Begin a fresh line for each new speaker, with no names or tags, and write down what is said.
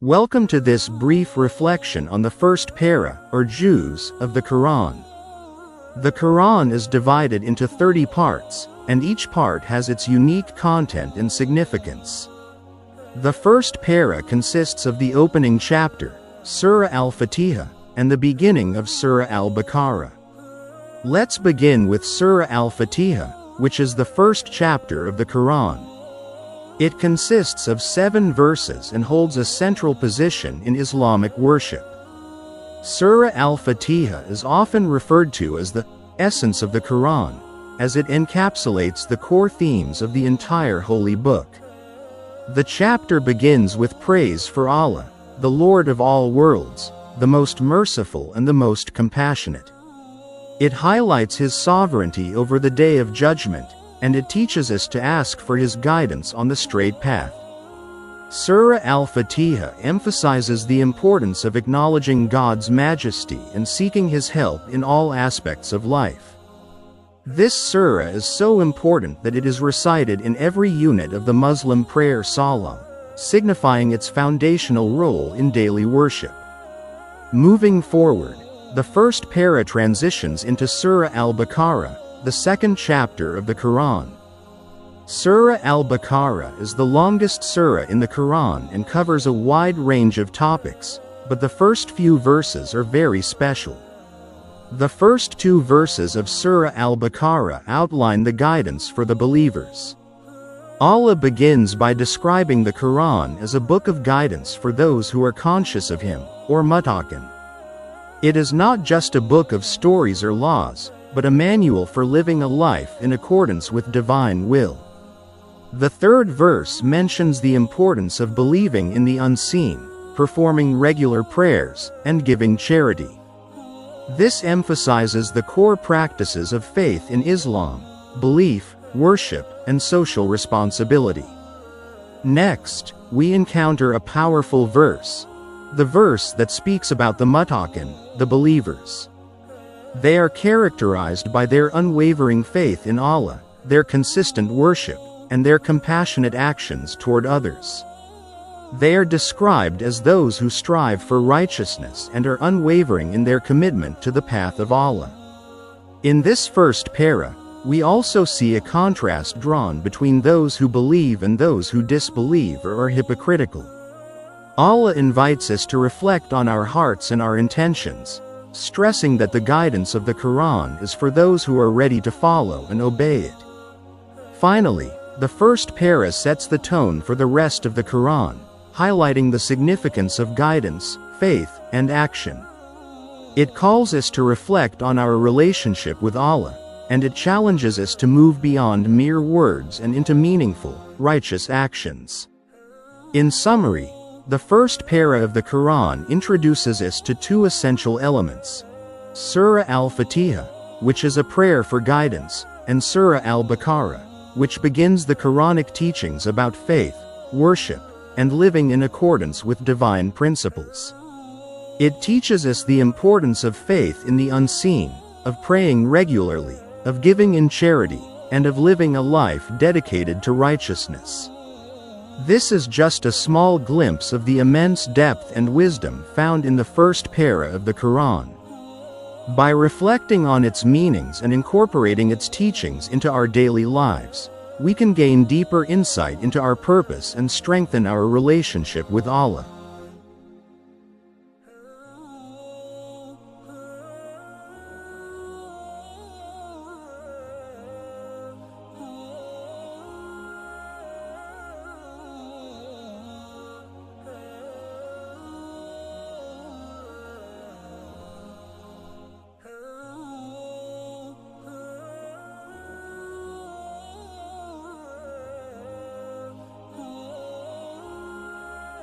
Welcome to this brief reflection on the first para, or juz, of the Quran. The Quran is divided into 30 parts, and each part has its unique content and significance. The first para consists of the opening chapter, Surah Al-Fatiha, and the beginning of Surah Al-Baqarah. Let's begin with Surah Al-Fatiha, which is the first chapter of the Quran. It consists of 7 verses and holds a central position in Islamic worship. Surah Al-Fatiha is often referred to as the essence of the Quran, as it encapsulates the core themes of the entire holy book. The chapter begins with praise for Allah, the Lord of all worlds, the most merciful and the most compassionate. It highlights His sovereignty over the Day of Judgment, and it teaches us to ask for His guidance on the straight path. Surah Al-Fatiha emphasizes the importance of acknowledging God's majesty and seeking His help in all aspects of life. This surah is so important that it is recited in every unit of the Muslim prayer salah, signifying its foundational role in daily worship. Moving forward, the first para transitions into Surah Al-Baqarah, the second chapter of the Quran. Surah Al-Baqarah is the longest surah in the Quran and covers a wide range of topics, but the first few verses are very special. The first 2 verses of Surah Al-Baqarah outline the guidance for the believers. Allah begins by describing the Quran as a book of guidance for those who are conscious of Him, or muttaqin. It is not just a book of stories or laws, but a manual for living a life in accordance with divine will. The 3rd verse mentions the importance of believing in the unseen, performing regular prayers, and giving charity. This emphasizes the core practices of faith in Islam: belief, worship, and social responsibility. Next, we encounter a powerful verse, the verse that speaks about the muttaqin, the believers. They are characterized by their unwavering faith in Allah, their consistent worship, and their compassionate actions toward others. They are described as those who strive for righteousness and are unwavering in their commitment to the path of Allah. In this first para, we also see a contrast drawn between those who believe and those who disbelieve or are hypocritical. Allah invites us to reflect on our hearts and our intentions, stressing that the guidance of the Quran is for those who are ready to follow and obey it. Finally, the first para sets the tone for the rest of the Quran, highlighting the significance of guidance, faith, and action. It calls us to reflect on our relationship with Allah, and it challenges us to move beyond mere words and into meaningful, righteous actions. In summary, the first para of the Quran introduces us to 2 essential elements: Surah Al-Fatiha, which is a prayer for guidance, and Surah Al-Baqarah, which begins the Quranic teachings about faith, worship, and living in accordance with divine principles. It teaches us the importance of faith in the unseen, of praying regularly, of giving in charity, and of living a life dedicated to righteousness. This is just a small glimpse of the immense depth and wisdom found in the first para of the Quran. By reflecting on its meanings and incorporating its teachings into our daily lives, we can gain deeper insight into our purpose and strengthen our relationship with Allah.